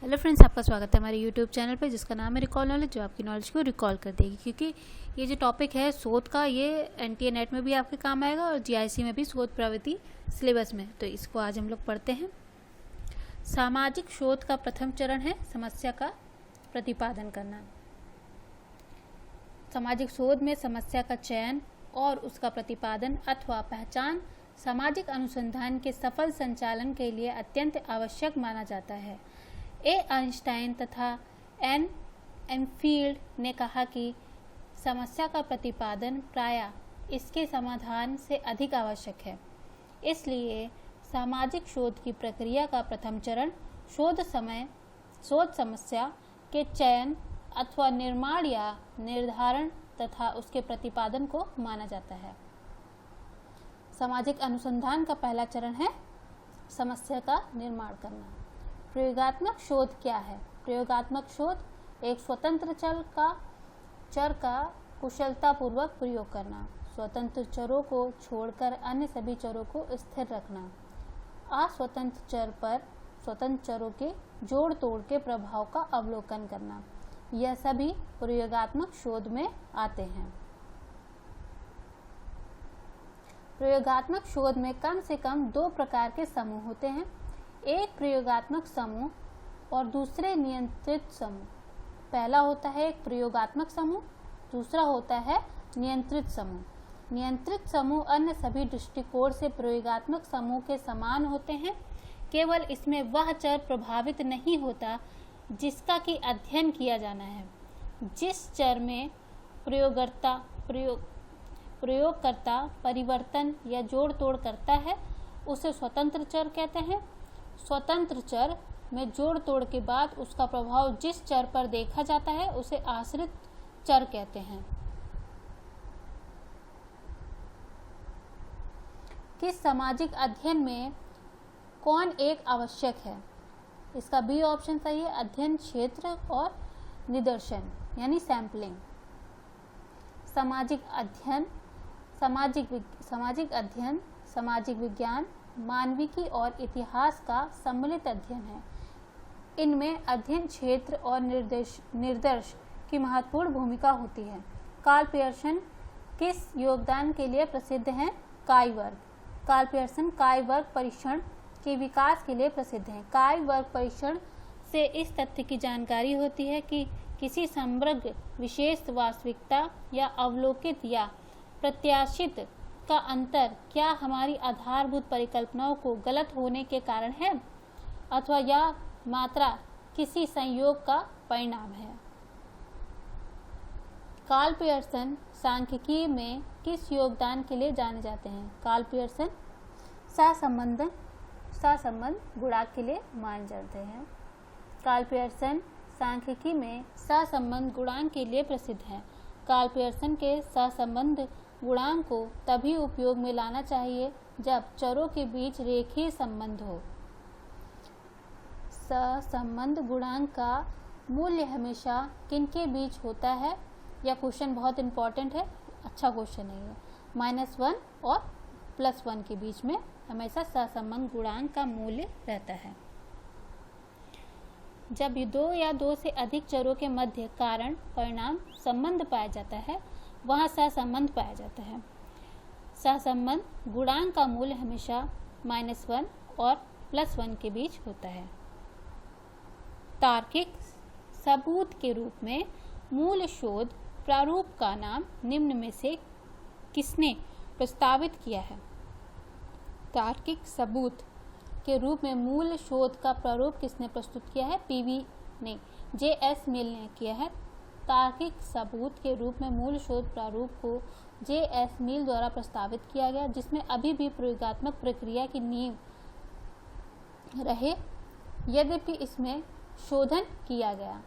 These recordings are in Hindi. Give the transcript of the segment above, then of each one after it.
हेलो फ्रेंड्स, आपका स्वागत है हमारे यूट्यूब चैनल पर जिसका नाम है रिकॉल नॉलेज, जो आपकी नॉलेज को रिकॉल कर देगी। क्योंकि ये जो टॉपिक है शोध का, ये एनटीए नेट में भी आपके काम आएगा और जीआईसी में भी शोध प्रवृत्ति सिलेबस में। तो इसको आज हम लोग पढ़ते हैं। सामाजिक शोध का प्रथम चरण है समस्या का प्रतिपादन करना। सामाजिक शोध में समस्या का चयन और उसका प्रतिपादन अथवा पहचान सामाजिक अनुसंधान के सफल संचालन के लिए अत्यंत आवश्यक माना जाता है। ए आइंस्टाइन तथा एन एनफील्ड ने कहा कि समस्या का प्रतिपादन प्रायः इसके समाधान से अधिक आवश्यक है। इसलिए सामाजिक शोध की प्रक्रिया का प्रथम चरण शोध समस्या के चयन अथवा निर्माण या निर्धारण तथा उसके प्रतिपादन को माना जाता है। सामाजिक अनुसंधान का पहला चरण है समस्या का निर्माण करना। प्रयोगात्मक शोध क्या है? प्रयोगात्मक शोध एक स्वतंत्र चर का कुशलतापूर्वक प्रयोग करना, स्वतंत्र चरों को छोड़कर अन्य सभी चरों को स्थिर रखना, अस्वतंत्र चर पर स्वतंत्र चरों के जोड़ तोड़ के प्रभाव का अवलोकन करना, यह सभी प्रयोगात्मक शोध में आते हैं। प्रयोगात्मक शोध में कम से कम दो प्रकार के समूह होते हैं, एक प्रयोगात्मक समूह और दूसरे नियंत्रित समूह। पहला होता है एक प्रयोगात्मक समूह, दूसरा होता है नियंत्रित समूह। नियंत्रित समूह अन्य सभी दृष्टिकोण से प्रयोगात्मक समूह के समान होते हैं, केवल इसमें वह चर प्रभावित नहीं होता जिसका कि अध्ययन किया जाना है। जिस चर में प्रयोगकर्ता परिवर्तन या जोड़ तोड़ करता है उसे स्वतंत्र चर कहते हैं। स्वतंत्र चर में जोड़ तोड़ के बाद उसका प्रभाव जिस चर पर देखा जाता है उसे आश्रित चर कहते हैं। किस सामाजिक अध्ययन में कौन एक आवश्यक है? इसका बी ऑप्शन सही है, अध्ययन क्षेत्र और निदर्शन यानी सैंपलिंग। सामाजिक अध्ययन, सामाजिक विज्ञान, मानविकी और इतिहास का सम्मिलित अध्ययन है। इनमें अध्ययन क्षेत्र और निर्देश की महत्वपूर्ण भूमिका होती है। कार्ल पियर्सन किस योगदान के लिए प्रसिद्ध हैं? काई वर्ग। कार्ल पियर्सन काई वर्ग परीक्षण के विकास के लिए प्रसिद्ध हैं। काई वर्ग परीक्षण से इस तथ्य की जानकारी होती है कि किसी समग्र विशेष वास्तविकता या अवलोकित या प्रत्याशित का अंतर क्या हमारी आधारभूत परिकल्पनाओं को गलत होने के कारण है अथवा यह मात्रा किसी संयोग का परिणाम है। कार्ल पियर्सन सांख्यिकी में किस योगदान के लिए जाने जाते हैं? कार्ल पियर्सन सहसंबंध गुणांक के लिए माने जाते हैं। कार्ल पियर्सन सांख्यिकी में सहसंबंध गुणांक के लिए प्रसिद्ध है। कार्ल पियर्सन के सहसंबंध गुणांक को तभी उपयोग में लाना चाहिए जब चरों के बीच रेखीय संबंध हो। सहसंबंध गुणांक का मूल्य हमेशा किनके बीच होता है? यह क्वेश्चन बहुत इंपॉर्टेंट है, अच्छा क्वेश्चन है ये। -1 और +1 के बीच में हमेशा सहसंबंध गुणांक का मूल्य रहता है। जब दो या दो से अधिक चरों के मध्य कारण परिणाम संबंध पाया जाता है वहाँ सहसंबंध पाया जाता है। सहसंबंध गुणांक का मूल्य हमेशा -1 और +1 के बीच होता है। तार्किक सबूत के रूप में मूल शोध प्रारूप का नाम निम्न में से किसने प्रस्तावित किया है? तार्किक सबूत के रूप में मूल शोध का प्रारूप किसने प्रस्तुत किया है? पीवी ने, J.S. मिल ने किया है। तार्किक सबूत के रूप में मूल शोध प्रारूप को J.S. मिल द्वारा प्रस्तावित किया गया, जिसमें अभी भी प्रयोगात्मक प्रक्रिया की नींव रहे, यद्यपि इसमें शोधन किया गया।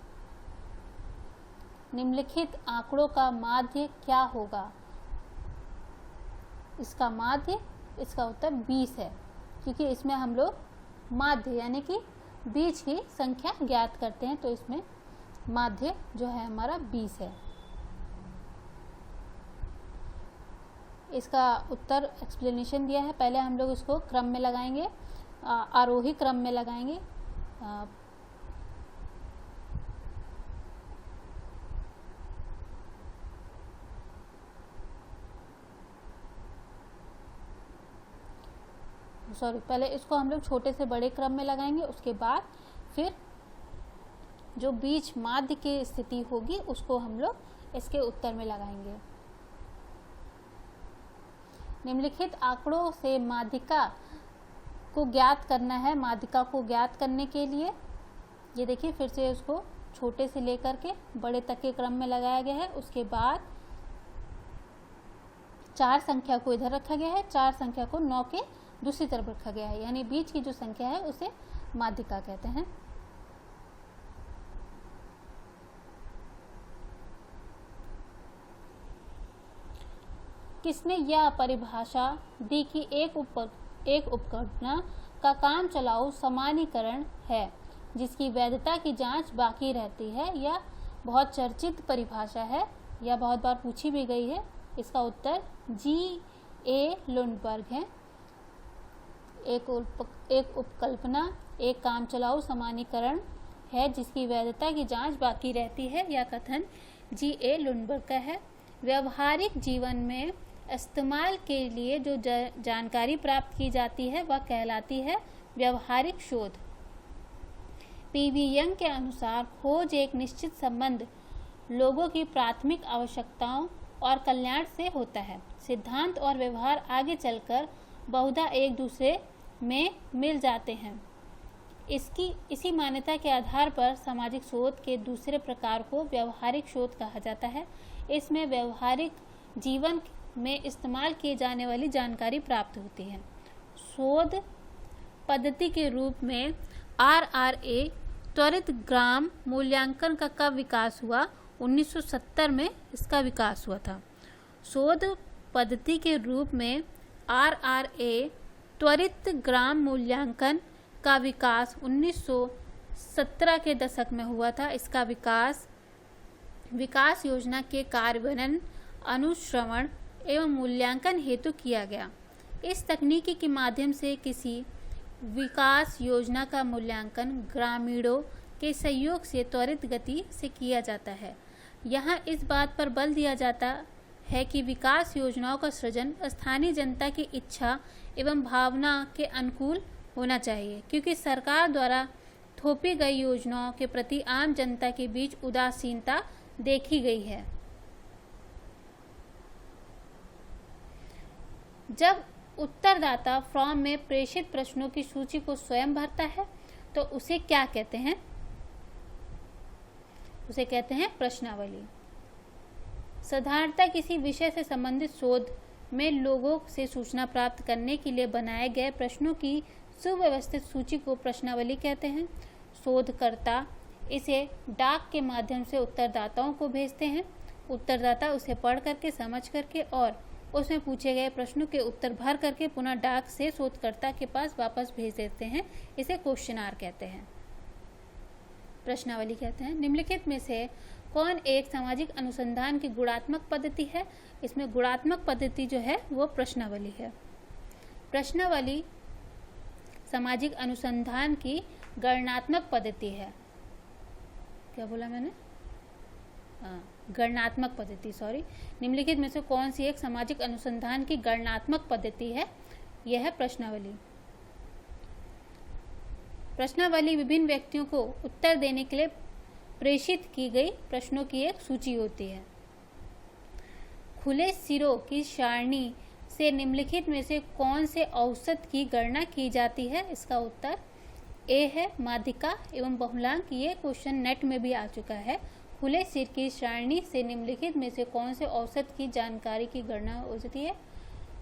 निम्नलिखित आंकड़ों का माध्य क्या होगा? इसका माध्य, इसका उत्तर 20 है, क्योंकि इसमें हम लोग माध्य यानी कि बीच की संख्या ज्ञात करते हैं, तो इसमें माध्य जो है हमारा 20 है। इसका उत्तर एक्सप्लेनेशन दिया है। पहले हम लोग इसको क्रम में लगाएंगे, आरोही क्रम में लगाएंगे। पहले इसको हम लोग छोटे से बड़े क्रम में लगाएंगे, उसके बाद फिर जो बीच माध्य की स्थिति होगी उसको हम लोग इसके उत्तर में लगाएंगे। निम्नलिखित आंकड़ों से माध्यिका को ज्ञात करना है। माध्यिका को ज्ञात करने के लिए ये देखिए फिर से उसको छोटे से लेकर के बड़े तक के क्रम में लगाया गया है। उसके बाद 4 संख्या को इधर रखा गया है, 4 संख्या को 9 के दूसरी तरफ रखा गया है, यानी बीच की जो संख्या है उसे माध्यिका कहते हैं। किसने यह परिभाषा दी कि एक उपकल्पना का काम चलाऊ सामान्यीकरण है जिसकी वैधता की जांच बाकी रहती है? यह बहुत चर्चित परिभाषा है, यह बहुत बार पूछी भी गई है। इसका उत्तर G.A. लुंडबर्ग है। एक उपकल्पना एक काम चलाऊ सामान्यीकरण है जिसकी वैधता की जांच बाकी रहती है, यह कथन G.A. लुंडबर्ग का है। व्यवहारिक जीवन में इस्तेमाल के लिए जो जानकारी प्राप्त की जाती है वह कहलाती है व्यवहारिक शोध। पी.वी. यंग के अनुसार खोज एक निश्चित संबंध लोगों की प्राथमिक आवश्यकताओं और कल्याण से होता है। सिद्धांत और व्यवहार आगे चलकर बहुधा एक दूसरे में मिल जाते हैं। इसी मान्यता के आधार पर सामाजिक शोध के दूसरे प्रकार को व्यवहारिक शोध कहा जाता है। इसमें व्यवहारिक जीवन में इस्तेमाल किए जाने वाली जानकारी प्राप्त होती है। शोध पद्धति के रूप में RRA त्वरित ग्राम मूल्यांकन का कब विकास हुआ? 1970 में इसका विकास हुआ था। शोध पद्धति के रूप में RRA त्वरित ग्राम मूल्यांकन का विकास 1917 के दशक में हुआ था। इसका विकास योजना के कार्यान्वयन, अनुश्रवण एवं मूल्यांकन हेतु किया गया। इस तकनीकी के माध्यम से किसी विकास योजना का मूल्यांकन ग्रामीणों के सहयोग से त्वरित गति से किया जाता है। यहाँ इस बात पर बल दिया जाता है कि विकास योजनाओं का सृजन स्थानीय जनता की इच्छा एवं भावना के अनुकूल होना चाहिए, क्योंकि सरकार द्वारा थोपी गई योजनाओं के प्रति आम जनता के बीच उदासीनता देखी गई है। जब उत्तरदाता फॉर्म में प्रेषित प्रश्नों की सूची को स्वयं भरता है तो उसे क्या कहते हैं? उसे कहते हैं प्रश्नावली। साधारणतः किसी विषय से संबंधित शोध में लोगों से सूचना प्राप्त करने के लिए बनाए गए प्रश्नों की सुव्यवस्थित सूची को प्रश्नावली कहते हैं। शोधकर्ता इसे डाक के माध्यम से उत्तरदाताओं को भेजते हैं। उत्तरदाता उसे पढ़ करके, समझ करके और उसमें पूछे गए प्रश्नों के उत्तर भर करके पुनः डाक से शोधकर्ता के पास वापस भेज देते हैं। इसे क्वेश्चनार कहते हैं, प्रश्नावली कहते हैं। निम्नलिखित में से कौन एक सामाजिक अनुसंधान की गुणात्मक पद्धति है? इसमें गुणात्मक पद्धति जो है वो प्रश्नावली है। प्रश्नावली सामाजिक अनुसंधान की गणनात्मक पद्धति है। क्या बोला मैंने? गणनात्मक पद्धति, सॉरी। निम्नलिखित में से कौन सी एक सामाजिक अनुसंधान की गणनात्मक पद्धति है? यह है प्रश्नावली। प्रश्नावली विभिन्न व्यक्तियों को उत्तर देने के लिए प्रेषित की गई प्रश्नों की एक सूची होती है। खुले सिरों की सारणी से निम्नलिखित में से कौन से औसत की गणना की जाती है? इसका उत्तर ए है माध्यिका एवं बहुलांक। ये क्वेश्चन नेट में भी आ चुका है। खुले सिर की सारणी से निम्नलिखित में से कौन से औसत की जानकारी की गणना होती है?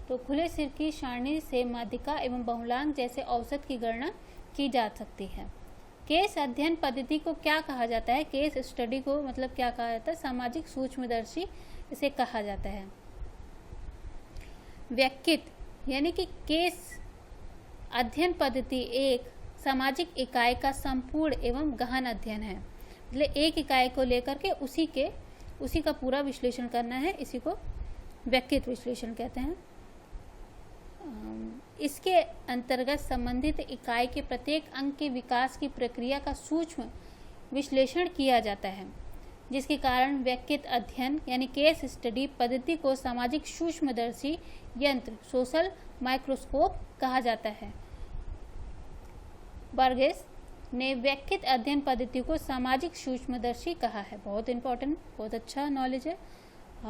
तो खुले सिर की सारणी से माध्यिका एवं बहुलांक जैसे औसत की गणना की जा सकती है। केस अध्ययन पद्धति को क्या कहा जाता है? केस स्टडी को मतलब क्या कहा जाता है? सामाजिक सूक्ष्मदर्शी इसे कहा जाता है। व्यक्तित यानी कि केस अध्ययन पद्धति एक सामाजिक इकाई का संपूर्ण एवं गहन अध्ययन है। मतलब एक इकाई को लेकर के उसी का पूरा विश्लेषण करना है। इसी को व्यक्तित्व विश्लेषण कहते हैं। इसके अंतर्गत संबंधित इकाई के प्रत्येक अंग के विकास की प्रक्रिया का सूक्ष्म विश्लेषण किया जाता है। जिसके कारण व्यक्तिगत अध्ययन यानी केस स्टडी पद्धति को सामाजिक सूक्ष्मदर्शी यंत्र सोशल माइक्रोस्कोप कहा जाता है। बर्गेस ने व्यक्तिगत अध्ययन पद्धति को सामाजिक सूक्ष्मदर्शी कहा है। बहुत इंपॉर्टेंट, बहुत अच्छा नॉलेज है।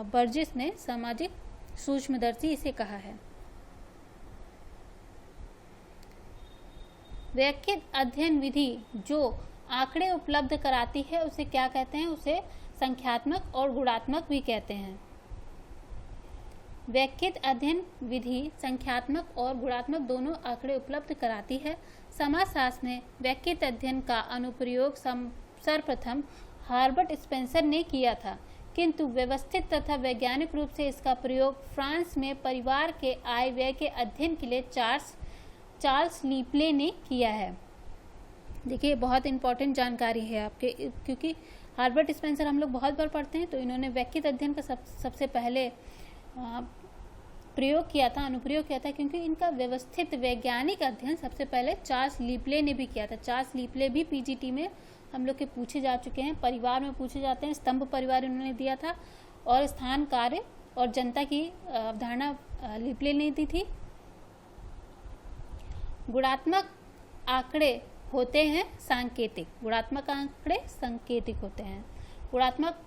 बर्जेस ने सामाजिक सूक्ष्मदर्शी इसे कहा है। व्यक्तिगत अध्ययन विधि जो आंकड़े उपलब्ध कराती है उसे क्या कहते हैं? उसे संख्यात्मक और गुणात्मक भी कहते हैं। व्यक्तिगत अध्ययन विधि संख्यात्मक और गुणात्मक दोनों आंकड़े उपलब्ध कराती है। समाजशास्त्र में व्यक्तिगत अध्ययन का अनुप्रयोग सर्वप्रथम हार्बर्ट स्पेंसर ने किया था, किंतु व्यवस्थित तथा वैज्ञानिक रूप से इसका प्रयोग फ्रांस में परिवार के आय व्यय के अध्ययन के लिए चार्ल्स लीपले ने किया है। देखिए, बहुत इंपॉर्टेंट जानकारी है आपके, क्योंकि हार्बर्ट स्पेंसर हम लोग बहुत बार पढ़ते हैं, तो इन्होंने व्यक्तिगत अध्ययन का सबसे पहले प्रयोग किया था, अनुप्रयोग किया था, क्योंकि इनका व्यवस्थित वैज्ञानिक अध्ययन सबसे पहले चार्ल्स लीपले ने भी किया था। चार्ल्स लीपले भी पीजीटी में हम लोग के पूछे जा चुके हैं, परिवार में पूछे जाते हैं। स्तंभ परिवार उन्होंने दिया था और स्थान, कार्य और जनता की अवधारणा लीपले ने दी थी। गुणात्मक आंकड़े होते हैं सांकेतिक, गुणात्मक आंकड़े सांकेतिक होते हैं। गुणात्मक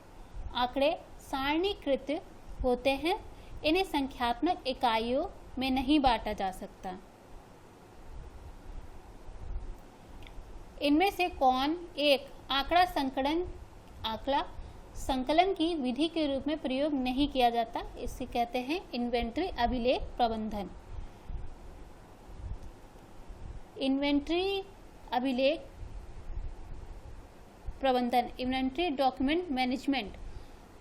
आंकड़े सारणीकृत होते हैं, इन्हें संख्यात्मक इकाइयों में नहीं बांटा जा सकता। इनमें से कौन एक आंकड़ा संकलन की विधि के रूप में प्रयोग नहीं किया जाता? इसे कहते हैं इन्वेंट्री अभिलेख प्रबंधन। इन्वेंट्री अभिलेख प्रबंधन, इन्वेंट्री डॉक्यूमेंट मैनेजमेंट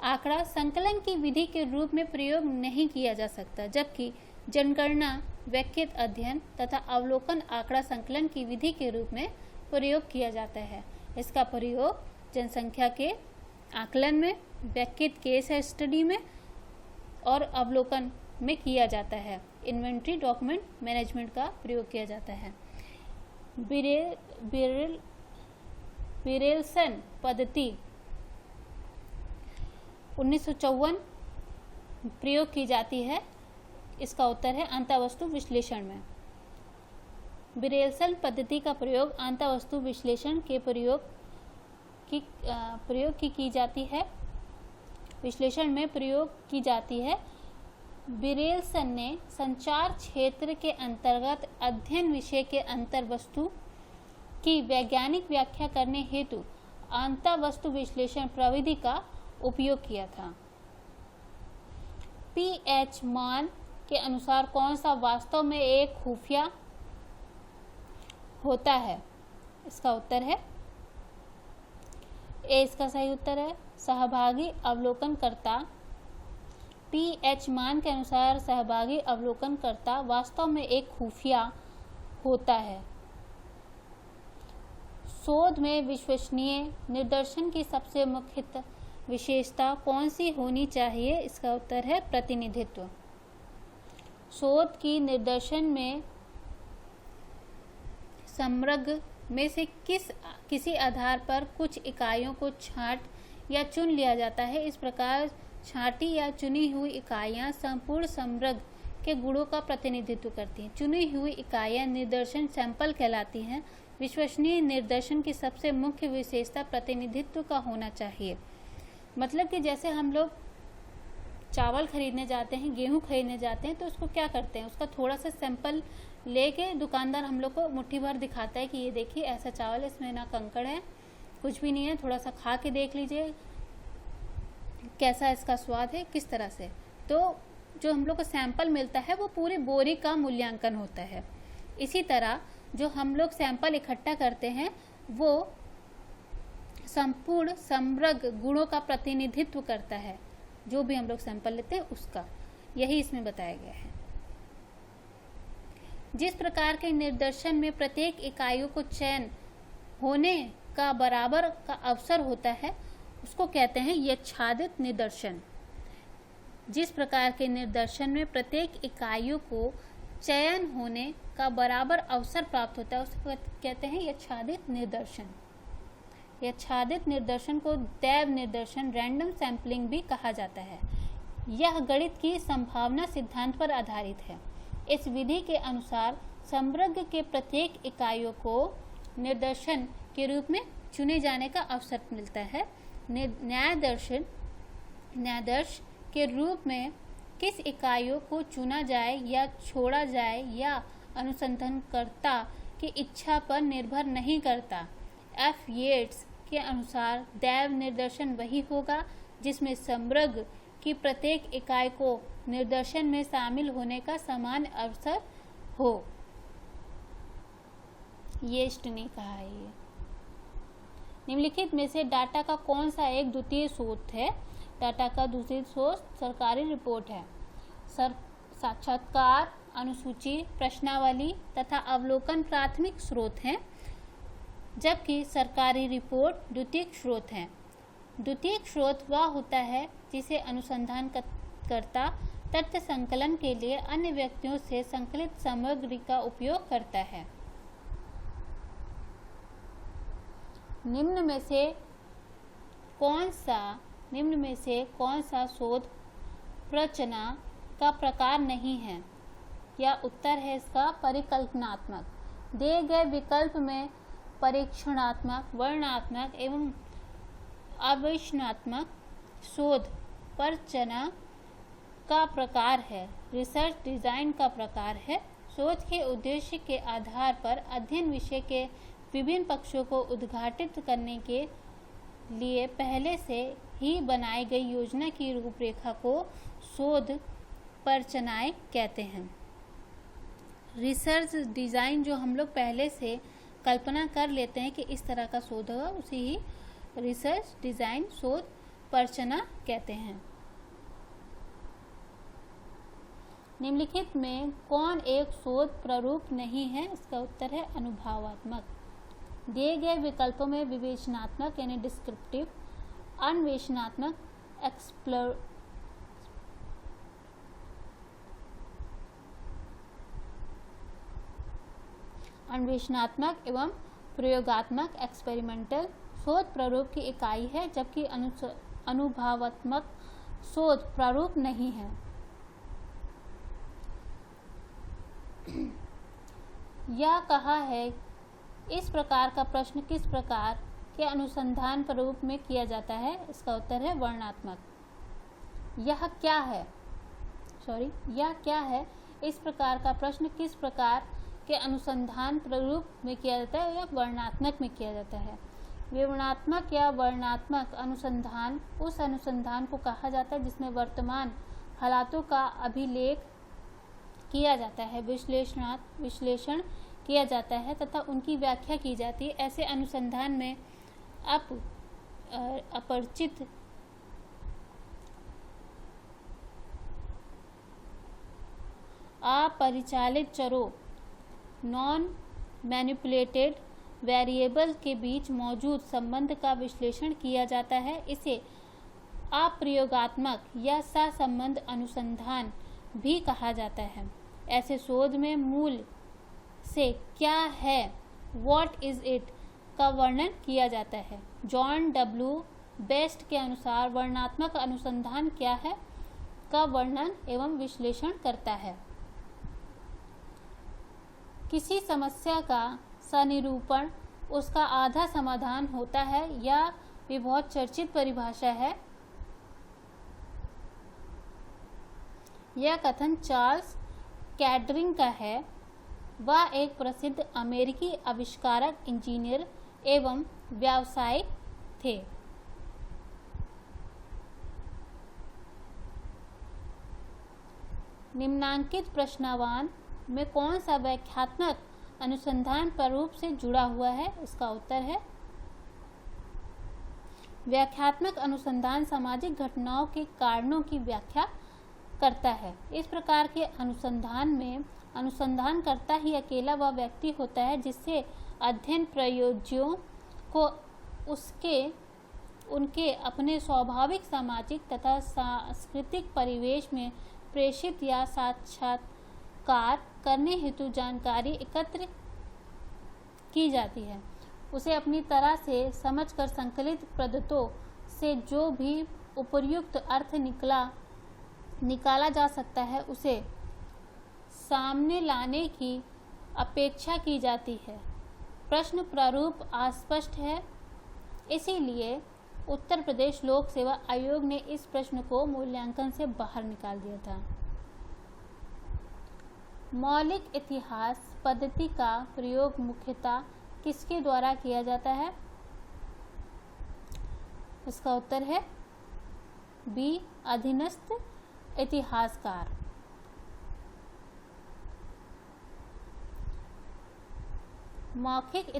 आंकड़ा संकलन की विधि के रूप में प्रयोग नहीं किया जा सकता, जबकि जनगणना, व्यक्तिगत अध्ययन तथा अवलोकन आंकड़ा संकलन की विधि के रूप में प्रयोग किया जाता है। इसका प्रयोग जनसंख्या के आकलन में, व्यक्तिगत केस स्टडी में और अवलोकन में किया जाता है। इन्वेंट्री डॉक्यूमेंट मैनेजमेंट का प्रयोग किया जाता है। बिरेलसन पद्धति 1954 प्रयोग की जाती है। इसका उत्तर है अंतःवस्तु विश्लेषण में। बिरेलसन पद्धति का प्रयोग अंतःवस्तु विश्लेषण के प्रयोग की जाती है, विश्लेषण में प्रयोग की जाती है। बिरेलसन ने संचार क्षेत्र के अंतर्गत अध्ययन विषय के अंतर्वस्तु की वैज्ञानिक व्याख्या करने हेतु अंतःवस्तु विश्लेषण प्रविधि का उपयोग किया था। पीएच मान के अनुसार कौन सा वास्तव में एक खुफिया होता है? इसका उत्तर है ए, इसका सही उत्तर है सहभागी अवलोकनकर्ता। पीएच मान के अनुसार सहभागी अवलोकनकर्ता वास्तव में एक खुफिया होता है। शोध में विश्वसनीय निदर्शन की सबसे मुख्य विशेषता कौन सी होनी चाहिए? इसका उत्तर है प्रतिनिधित्व। शोध की निदर्शन में समग्र में से किसी आधार पर कुछ इकाइयों को छांट या चुन लिया जाता है। इस प्रकार छांटी या चुनी हुई इकाइयां संपूर्ण समग्र के गुणों का प्रतिनिधित्व करती हैं। चुनी हुई इकाइयां निदर्शन सैंपल कहलाती हैं। विश्वसनीय निदर्शन की सबसे मुख्य विशेषता प्रतिनिधित्व का होना चाहिए। मतलब कि जैसे हम लोग चावल खरीदने जाते हैं, गेहूं खरीदने जाते हैं, तो उसको क्या करते हैं, उसका थोड़ा सा सैंपल लेके दुकानदार हम लोग को मुट्ठी भर दिखाता है कि ये देखिए ऐसा चावल है, इसमें ना कंकड़ है, कुछ भी नहीं है, थोड़ा सा खा के देख लीजिए कैसा इसका स्वाद है, किस तरह से। तो जो हम लोग को सैंपल मिलता है वो पूरी बोरी का मूल्यांकन होता है। इसी तरह जो हम लोग सैंपल इकट्ठा करते हैं वो संपूर्ण समग्र गुणों का प्रतिनिधित्व करता है। जो भी हम लोग सैंपल लेते हैं उसका, यही इसमें बताया गया है। जिस प्रकार के निदर्शन में प्रत्येक इकाइयों को चयन होने का बराबर का अवसर होता है उसको कहते हैं यच्छादित निदर्शन। जिस प्रकार के निदर्शन में प्रत्येक इकाइयों को चयन होने का बराबर अवसर प्राप्त होता है उसको कहते हैं यच्छादित निदर्शन। यच्छादित निदर्शन को दैव निदर्शन रैंडम सैम्पलिंग भी कहा जाता है। यह गणित की संभावना सिद्धांत पर आधारित है। इस विधि के अनुसार समग्र के प्रत्येक इकाइयों को निदर्शन के रूप में चुने जाने का अवसर मिलता है। न्यायादर्श के रूप में किस इकाइयों को चुना जाए या छोड़ा जाए या अनुसंधानकर्ता की इच्छा पर निर्भर नहीं करता। एफ येट्स के अनुसार दैव निदर्शन वही होगा जिसमें समग्र की प्रत्येक इकाई को निदर्शन में शामिल होने का समान अवसर हो। येस्ट ने कहा है ये। निम्नलिखित में से डाटा का कौन सा एक द्वितीय स्रोत है? डाटा का दूसरी स्रोत सरकारी रिपोर्ट है। साक्षात्कार, अनुसूची, प्रश्नावली तथा अवलोकन प्राथमिक स्रोत हैं, जबकि सरकारी रिपोर्ट द्वितीयक स्रोत है। द्वितीयक स्रोत वह होता है जिसे अनुसंधानकर्ता तथ्य संकलन के लिए अन्य व्यक्तियों से संकलित सामग्री का उपयोग करता है। निम्न में से कौन सा शोध प्रचना का प्रकार नहीं है? या उत्तर है इसका परिकल्पनात्मक। दिए गए विकल्प में परीक्षणात्मक, वर्णनात्मक एवं अन्वेषणात्मक शोध प्रचना का प्रकार है, रिसर्च डिजाइन का प्रकार है। शोध के उद्देश्य के आधार पर अध्ययन विषय के विभिन्न पक्षों को उद्घाटित करने के लिए पहले से ही बनाई गई योजना की रूपरेखा को शोध प्रचनाएं कहते हैं। रिसर्च डिजाइन जो हम लोग पहले से कल्पना कर लेते हैं कि इस तरह का शोध होगा, उसे ही रिसर्च डिजाइन शोध प्रचना कहते हैं। निम्नलिखित में कौन एक शोध प्रारूप नहीं है? इसका उत्तर है अनुभवात्मक। दिए गए विकल्पों में विवेचनात्मक यानी डिस्क्रिप्टिव, अन्वेषणात्मक, अन्वेषणात्मक एवं प्रयोगात्मक एक्सपेरिमेंटल शोध प्रारूप की इकाई है, जबकि अनुभवात्मक शोध प्रारूप नहीं है। यह कहा है इस प्रकार का प्रश्न किस प्रकार के अनुसंधान प्रारूप में किया जाता है? इसका उत्तर है वर्णनात्मक। यह क्या है? इस प्रकार का प्रश्न किस प्रकार के अनुसंधान प्रारूप में किया जाता है या वर्णनात्मक में किया जाता है? विवरणात्मक या वर्णनात्मक अनुसंधान उस अनुसंधान को कहा जाता है जिसमें वर्तमान हालातों का अभिलेख किया जाता है, विश्लेषण किया जाता है तथा उनकी व्याख्या की जाती है। ऐसे अनुसंधान में अपरिचित अपरिचालित चरों नॉन मैनिपुलेटेड वेरिएबल के बीच मौजूद संबंध का विश्लेषण किया जाता है। इसे अप्रयोगात्मक या सहसंबंध अनुसंधान भी कहा जाता है। ऐसे शोध में मूल से क्या है, व्हाट इज इट का वर्णन किया जाता है। जॉन डब्ल्यू बेस्ट के अनुसार वर्णनात्मक अनुसंधान क्या है का वर्णन एवं विश्लेषण करता है। किसी समस्या का सनिरूपण उसका आधा समाधान होता है या भी बहुत चर्चित परिभाषा है। यह कथन चार्ल्स कैडरिंग का है। वह एक प्रसिद्ध अमेरिकी आविष्कारक, इंजीनियर एवं व्यावसायिक थे। निम्नांकित प्रश्नावली में कौन सा व्याख्यात्मक अनुसंधान प्रारूप से जुड़ा हुआ है? इसका उत्तर है व्याख्यात्मक अनुसंधान सामाजिक घटनाओं के कारणों की व्याख्या करता है। इस प्रकार के अनुसंधान में अनुसंधानकर्ता ही अकेला वह व्यक्ति होता है जिससे अध्ययन प्रयोज्यों को उनके अपने स्वाभाविक सामाजिक तथा सांस्कृतिक परिवेश में प्रेषित या साक्षात्कार करने हेतु जानकारी एकत्र की जाती है। उसे अपनी तरह से समझकर संकलित पद्धतों से जो भी उपर्युक्त अर्थ निकाला जा सकता है उसे सामने लाने की अपेक्षा की जाती है। प्रश्न प्रारूप अस्पष्ट है, इसीलिए उत्तर प्रदेश लोक सेवा आयोग ने इस प्रश्न को मूल्यांकन से बाहर निकाल दिया था। मौलिक इतिहास पद्धति का प्रयोग मुख्यतः किसके द्वारा किया जाता है? इसका उत्तर है बी, अधीनस्थ इतिहासकार। मौखिक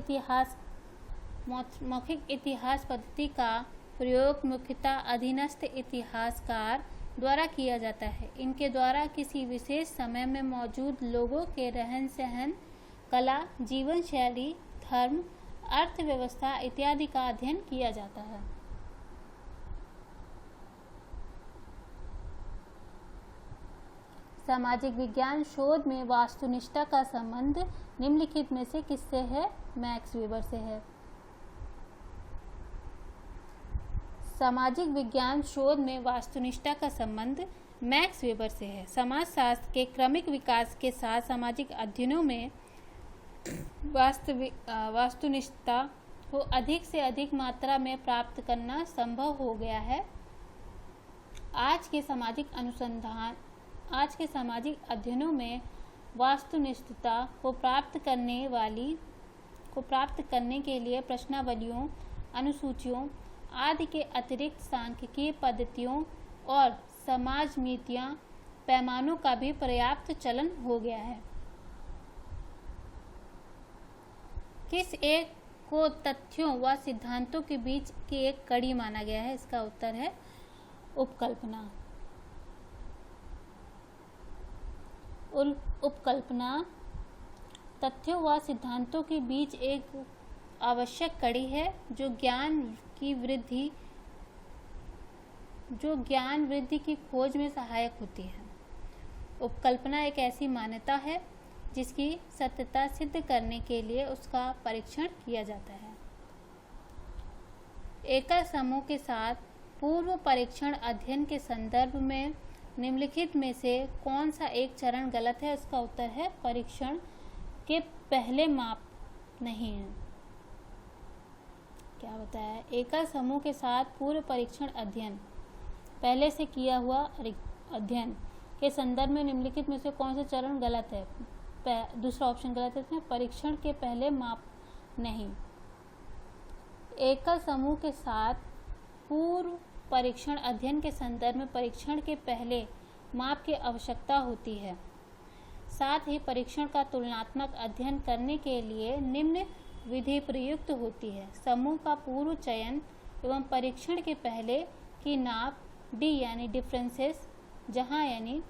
इतिहास पद्धति का प्रयोग मुख्यतः अधीनस्थ इतिहासकार द्वारा किया जाता है। इनके द्वारा किसी विशेष समय में मौजूद लोगों के रहन सहन, कला, जीवन शैली, धर्म, अर्थव्यवस्था इत्यादि का अध्ययन किया जाता है। सामाजिक विज्ञान शोध में वास्तुनिष्ठता का संबंध निम्नलिखित में से किससे है? मैक्स वेबर से है। सामाजिक विज्ञान शोध में वास्तुनिष्ठता का संबंध मैक्स वेबर से है। समाजशास्त्र के क्रमिक विकास के साथ सामाजिक अध्ययनों में वास्तुनिष्ठता को अधिक से अधिक मात्रा में प्राप्त करना संभव हो गया है। आज के सामाजिक अध्ययनों में वास्तुनिष्ठता को प्राप्त करने के लिए प्रश्नावलियों, अनुसूचियों आदि के अतिरिक्त सांख्यिकीय पद्धतियों और समाजमितीय पैमानों का भी पर्याप्त चलन हो गया है। किस एक को तथ्यों व सिद्धांतों के बीच की एक कड़ी माना गया है? इसका उत्तर है उपकल्पना। उपकल्पना तथ्यों व सिद्धांतों के बीच एक आवश्यक कड़ी है जो ज्ञान वृद्धि की खोज में सहायक होती है। उपकल्पना एक ऐसी मान्यता है जिसकी सत्यता सिद्ध करने के लिए उसका परीक्षण किया जाता है। एकल समूह के साथ पूर्व परीक्षण अध्ययन के संदर्भ में निम्नलिखित में से कौन सा एक चरण गलत है? इसका उत्तर है परीक्षण के पहले माप नहीं है। क्या बताया? एकल समूह के साथ पूर्व परीक्षण अध्ययन, पहले से किया हुआ अध्ययन के संदर्भ में निम्नलिखित में से कौन सा चरण गलत है? दूसरा ऑप्शन गलत है, इसमें परीक्षण के पहले माप नहीं। एकल समूह के साथ पूर्व परीक्षण अध्ययन के संदर्भ में परीक्षण के पहले माप की आवश्यकता होती है। साथ ही परीक्षण का तुलनात्मक अध्ययन करने के लिए निम्न विधि प्रयुक्त होती है। समूह का पूर्व चयन एवं परीक्षण के पहले की नाप डी यानी डिफरेंसेस, जहां यानी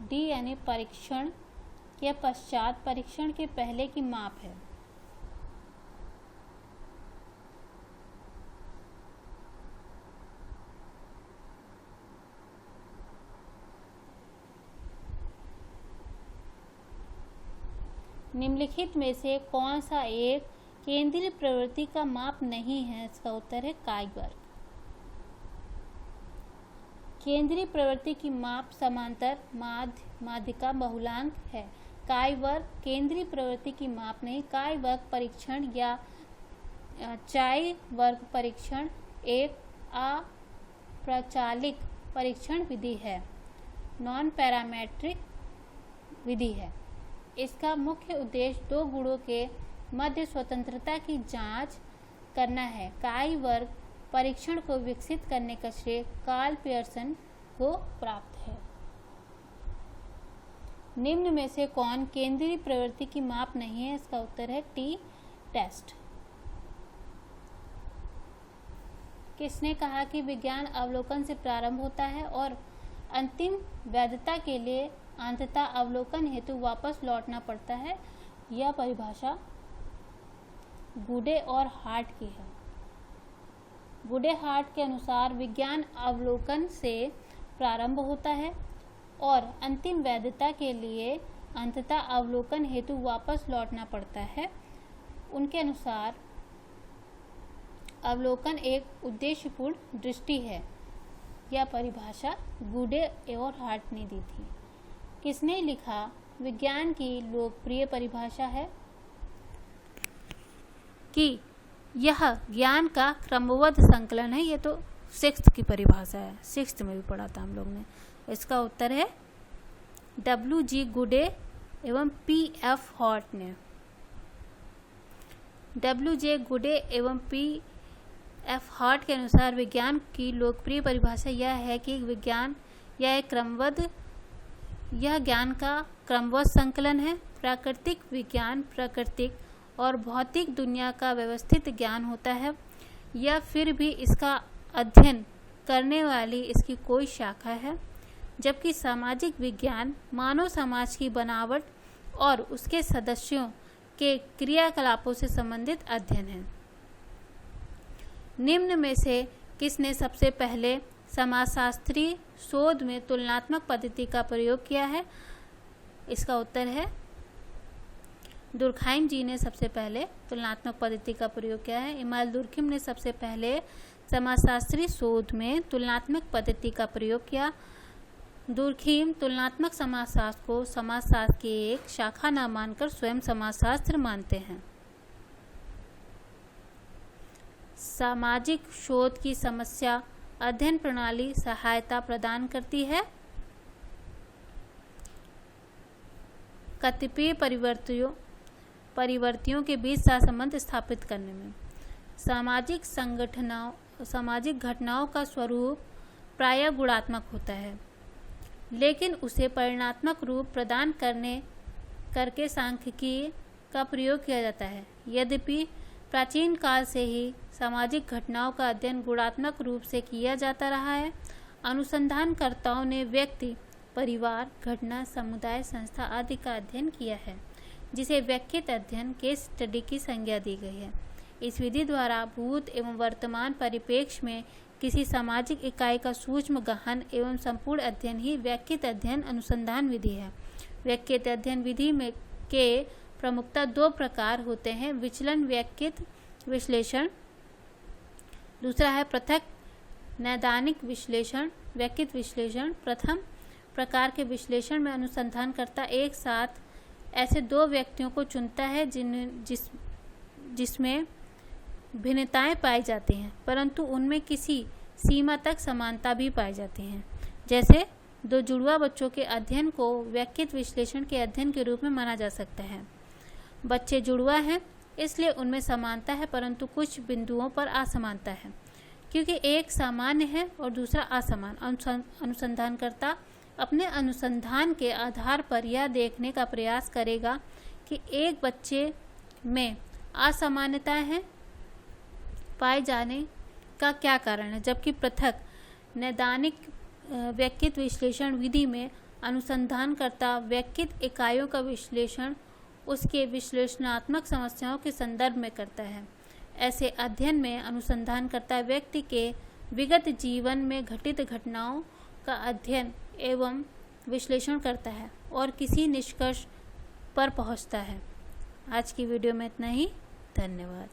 डी यानी परीक्षण के पश्चात परीक्षण के पहले की माप है। निम्नलिखित में से कौन सा एक केंद्रीय प्रवृत्ति का माप नहीं है? इसका उत्तर है काई वर्ग। केंद्रीय प्रवृत्ति की माप समांतर, माध्य, माध्यिका, बहुलांक है। काई वर्ग केंद्रीय प्रवृत्ति की माप नहीं। काई वर्ग परीक्षण या चाई वर्ग परीक्षण एक अप्रचालिक परीक्षण विधि है, नॉन पैरामेट्रिक विधि है। इसका मुख्य उद्देश्य दो गुणों के मध्य स्वतंत्रता की जांच करना है। काई वर्ग परीक्षण को विकसित करने का श्रेय कार्ल पियर्सन को प्राप्त है। निम्न में से कौन केंद्रीय प्रवृत्ति की माप नहीं है? इसका उत्तर है टी टेस्ट। किसने कहा कि विज्ञान अवलोकन से प्रारंभ होता है और अंतिम वैधता के लिए अंततः अवलोकन हेतु वापस लौटना पड़ता है? यह परिभाषा गुडे और हार्ट की है। गुडे हार्ट के अनुसार विज्ञान अवलोकन से प्रारंभ होता है और अंतिम वैधता के लिए अंततः अवलोकन हेतु वापस लौटना पड़ता है। उनके अनुसार अवलोकन एक उद्देश्यपूर्ण दृष्टि है। यह परिभाषा गुडे और हार्ट ने दी थी। किसने लिखा? विज्ञान की लोकप्रिय परिभाषा है कि यह ज्ञान का क्रमबद्ध संकलन है। ये तो 6th की परिभाषा है, 6th में भी पढ़ा था हम लोग ने। इसका उत्तर है W.G. गुडे एवं P.F. हॉर्ट ने। W.J. गुडे एवं P.F. हॉर्ट के अनुसार विज्ञान की लोकप्रिय परिभाषा यह है कि विज्ञान यह ज्ञान का क्रमबद्ध संकलन है। प्राकृतिक विज्ञान प्राकृतिक और भौतिक दुनिया का व्यवस्थित ज्ञान होता है। यह फिर भी इसका अध्ययन करने वाली इसकी कोई शाखा है, जबकि सामाजिक विज्ञान मानव समाज की बनावट और उसके सदस्यों के क्रियाकलापों से संबंधित अध्ययन है। निम्न में से किसने सबसे पहले समाजशास्त्रीय शोध में तुलनात्मक पद्धति का प्रयोग किया है? इसका उत्तर है दुर्खाइम जी ने सबसे पहले तुलनात्मक पद्धति का प्रयोग किया है। इमानुएल दुर्खिम ने सबसे पहले समाजशास्त्रीय शोध में तुलनात्मक पद्धति का प्रयोग किया। दुर्खिम तुलनात्मक समाजशास्त्र को समाजशास्त्र की एक शाखा न मानकर स्वयं समाजशास्त्र मानते हैं। सामाजिक शोध की समस्या अध्ययन प्रणाली सहायता प्रदान करती है। कतिपय परिवर्तियों के बीच सहसंबंध स्थापित करने में सामाजिक घटनाओं का स्वरूप प्रायः गुणात्मक होता है, लेकिन उसे परिमाणात्मक रूप प्रदान करके सांख्यिकी का प्रयोग किया जाता है। यद्यपि प्राचीन काल से ही सामाजिक घटनाओं का अध्ययन गुणात्मक रूप से किया जाता रहा है। अनुसंधानकर्ताओं ने व्यक्ति, परिवार, घटना, समुदाय, संस्था आदि का अध्ययन किया है, जिसे व्यक्तिगत अध्ययन केस स्टडी की संज्ञा दी गई है। इस विधि द्वारा भूत एवं वर्तमान परिप्रेक्ष्य में किसी सामाजिक इकाई का सूक्ष्म, गहन एवं संपूर्ण अध्ययन ही व्यक्तिगत अध्ययन अनुसंधान विधि है। व्यक्तिगत अध्ययन विधि में के प्रमुखतः 2 प्रकार होते हैं: विचलन व्यक्तिगत विश्लेषण, दूसरा है पृथक नैदानिक विश्लेषण। व्यक्तिगत विश्लेषण प्रथम प्रकार के विश्लेषण में अनुसंधानकर्ता एक साथ ऐसे 2 व्यक्तियों को चुनता है जिसमें भिन्नताएं पाई जाती हैं, परंतु उनमें किसी सीमा तक समानता भी पाई जाती हैं। जैसे 2 जुड़वा बच्चों के अध्ययन को व्यक्तिगत विश्लेषण के अध्ययन के रूप में माना जा सकता है। बच्चे जुड़वा हैं, इसलिए उनमें समानता है, परंतु कुछ बिंदुओं पर असमानता है, क्योंकि एक सामान्य है और दूसरा असमान। अनुसंधानकर्ता अपने अनुसंधान के आधार पर यह देखने का प्रयास करेगा कि एक बच्चे में असमानताएं हैं पाए जाने का क्या कारण है, जबकि पृथक नैदानिक व्यक्तिगत विश्लेषण विधि में अनुसंधानकर्ता व्यक्तिगत इकाइयों का विश्लेषण उसके विश्लेषणात्मक समस्याओं के संदर्भ में करता है। ऐसे अध्ययन में अनुसंधानकर्ता व्यक्ति के विगत जीवन में घटित घटनाओं का अध्ययन एवं विश्लेषण करता है और किसी निष्कर्ष पर पहुंचता है। आज की वीडियो में इतना ही। धन्यवाद।